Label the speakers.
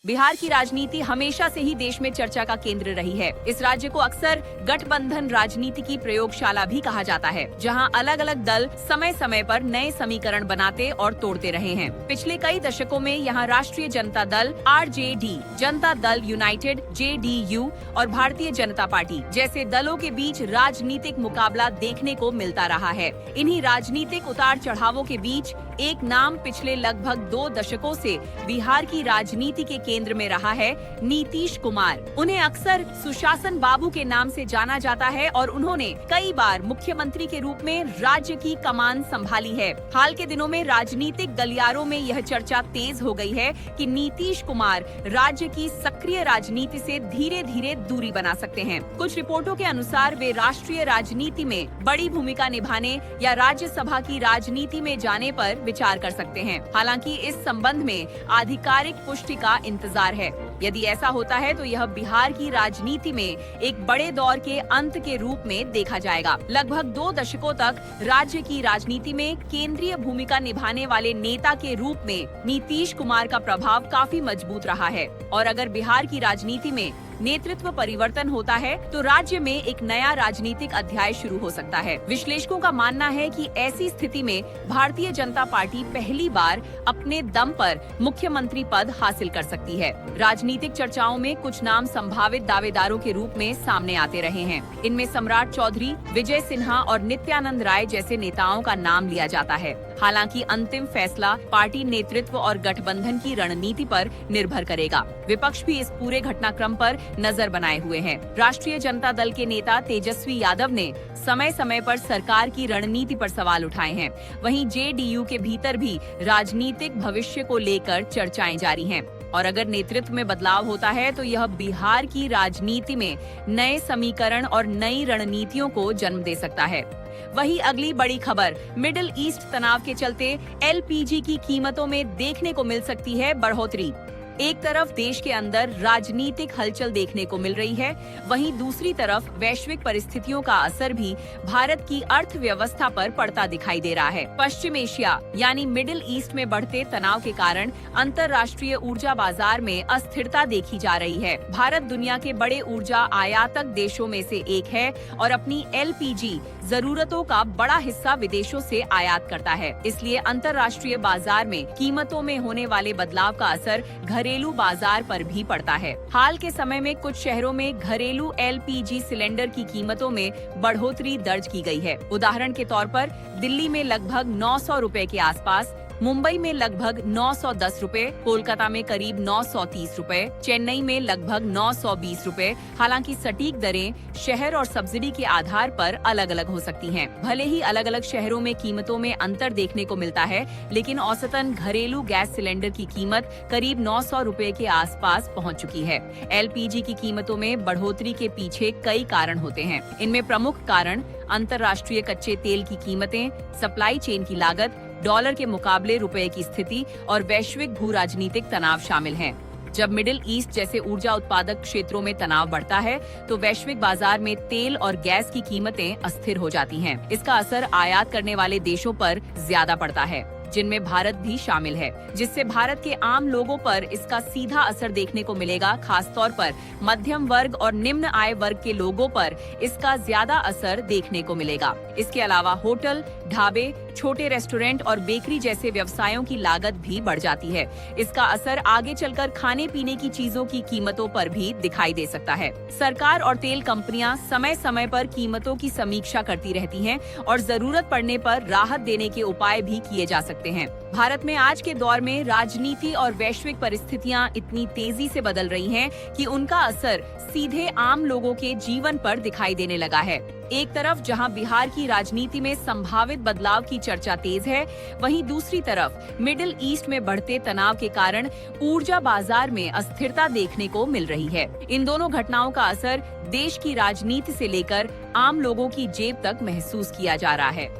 Speaker 1: बिहार की राजनीति हमेशा से ही देश में चर्चा का केंद्र रही है। इस राज्य को अक्सर गठबंधन राजनीति की प्रयोगशाला भी कहा जाता है, जहां अलग अलग दल समय समय पर नए समीकरण बनाते और तोड़ते रहे हैं। पिछले कई दशकों में यहां राष्ट्रीय Janata Dal (RJD), Janata Dal United (JDU) और भारतीय जनता पार्टी जैसे दलों के बीच राजनीतिक मुकाबला देखने को मिलता रहा है। इन्हीं राजनीतिक उतार चढ़ावों के बीच एक नाम पिछले लगभग 2 दशकों से बिहार की राजनीति के केंद्र में रहा है, नीतीश कुमार। उन्हें अक्सर सुशासन बाबू के नाम से जाना जाता है और उन्होंने कई बार मुख्यमंत्री के रूप में राज्य की कमान संभाली है। हाल के दिनों में राजनीतिक गलियारों में यह चर्चा तेज हो गई है कि नीतीश कुमार राज्य की सक्रिय राजनीति से धीरे धीरे दूरी बना सकते हैं। कुछ रिपोर्टों के अनुसार वे राष्ट्रीय राजनीति में बड़ी भूमिका निभाने या राज्यसभा की राजनीति में जाने पर विचार कर सकते हैं। हालांकि इस संबंध में आधिकारिक पुष्टि का इंतजार है। यदि ऐसा होता है तो यह बिहार की राजनीति में एक बड़े दौर के अंत के रूप में देखा जाएगा। लगभग 2 दशकों तक राज्य की राजनीति में केंद्रीय भूमिका निभाने वाले नेता के रूप में नीतीश कुमार का प्रभाव काफी मजबूत रहा है और अगर बिहार की राजनीति में नेतृत्व परिवर्तन होता है तो राज्य में एक नया राजनीतिक अध्याय शुरू हो सकता है। विश्लेषकों का मानना है कि ऐसी स्थिति में भारतीय जनता पार्टी पहली बार अपने दम पर मुख्यमंत्री पद हासिल कर सकती है। राजनीतिक चर्चाओं में कुछ नाम संभावित दावेदारों के रूप में सामने आते रहे हैं। इनमें सम्राट चौधरी, विजय सिन्हा और नित्यानंद राय जैसे नेताओं का नाम लिया जाता है। हालांकि अंतिम फैसला पार्टी नेतृत्व और गठबंधन की रणनीति पर निर्भर करेगा। विपक्ष भी इस पूरे घटनाक्रम पर नजर बनाए हुए हैं। राष्ट्रीय जनता दल के नेता तेजस्वी यादव ने समय समय पर सरकार की रणनीति पर सवाल उठाए हैं। वहीं जेडीयू के भीतर भी राजनीतिक भविष्य को लेकर चर्चाएं जारी हैं और अगर नेतृत्व में बदलाव होता है तो यह बिहार की राजनीति में नए समीकरण और नई रणनीतियों को जन्म दे सकता है। वही अगली बड़ी खबर, मिडिल ईस्ट तनाव के चलते एलपीजी की कीमतों में देखने को मिल सकती है बढ़ोतरी। एक तरफ देश के अंदर राजनीतिक हलचल देखने को मिल रही है, वहीं दूसरी तरफ वैश्विक परिस्थितियों का असर भी भारत की अर्थव्यवस्था पर पड़ता दिखाई दे रहा है। पश्चिम एशिया यानी मिडिल ईस्ट में बढ़ते तनाव के कारण अंतर्राष्ट्रीय ऊर्जा बाजार में अस्थिरता देखी जा रही है। भारत दुनिया के बड़े ऊर्जा आयातक देशों में से एक है और अपनी एलपीजी जरूरतों का बड़ा हिस्सा विदेशों से आयात करता है। इसलिए अंतर्राष्ट्रीय बाजार में कीमतों में होने वाले बदलाव का असर घरेलू बाजार पर भी पड़ता है। हाल के समय में कुछ शहरों में घरेलू एलपीजी सिलेंडर की कीमतों में बढ़ोतरी दर्ज की गई है। उदाहरण के तौर पर दिल्ली में लगभग 900 रुपए के आसपास, मुंबई में लगभग 910 रुपए, कोलकाता में करीब 930 रुपए, चेन्नई में लगभग 920 रुपए। हालांकि सटीक दरें शहर और सब्सिडी के आधार पर अलग अलग हो सकती हैं। भले ही अलग अलग शहरों में कीमतों में अंतर देखने को मिलता है, लेकिन औसतन घरेलू गैस सिलेंडर की कीमत करीब 900 रुपए के आसपास पहुंच चुकी है। एलपीजी की कीमतों में बढ़ोतरी के पीछे कई कारण होते हैं। इनमें प्रमुख कारण अंतर्राष्ट्रीय कच्चे तेल की कीमतें, सप्लाई चेन की लागत, डॉलर के मुकाबले रुपए की स्थिति और वैश्विक भू राजनीतिक तनाव शामिल हैं। जब मिडिल ईस्ट जैसे ऊर्जा उत्पादक क्षेत्रों में तनाव बढ़ता है तो वैश्विक बाजार में तेल और गैस की कीमतें अस्थिर हो जाती हैं। इसका असर आयात करने वाले देशों पर ज्यादा पड़ता है, जिनमें भारत भी शामिल है, जिससे भारत के आम लोगों पर इसका सीधा असर देखने को मिलेगा। खासतौर पर मध्यम वर्ग और निम्न आय वर्ग के लोगों पर इसका ज्यादा असर देखने को मिलेगा। इसके अलावा होटल, ढाबे, छोटे रेस्टोरेंट और बेकरी जैसे व्यवसायों की लागत भी बढ़ जाती है। इसका असर आगे चलकर खाने पीने की चीजों की कीमतों पर भी दिखाई दे सकता है। सरकार और तेल कंपनियां समय समय पर कीमतों की समीक्षा करती रहती हैं और जरूरत पड़ने पर राहत देने के उपाय भी किए जा सकते हैं। भारत में आज के दौर में राजनीति और वैश्विक परिस्थितियां इतनी तेजी से बदल रही हैं कि उनका असर सीधे आम लोगों के जीवन पर दिखाई देने लगा है। एक तरफ जहां बिहार की राजनीति में संभावित बदलाव की चर्चा तेज है, वहीं दूसरी तरफ मिडिल ईस्ट में बढ़ते तनाव के कारण ऊर्जा बाजार में अस्थिरता देखने को मिल रही है। इन दोनों घटनाओं का असर देश की राजनीति से लेकर आम लोगों की जेब तक महसूस किया जा रहा है।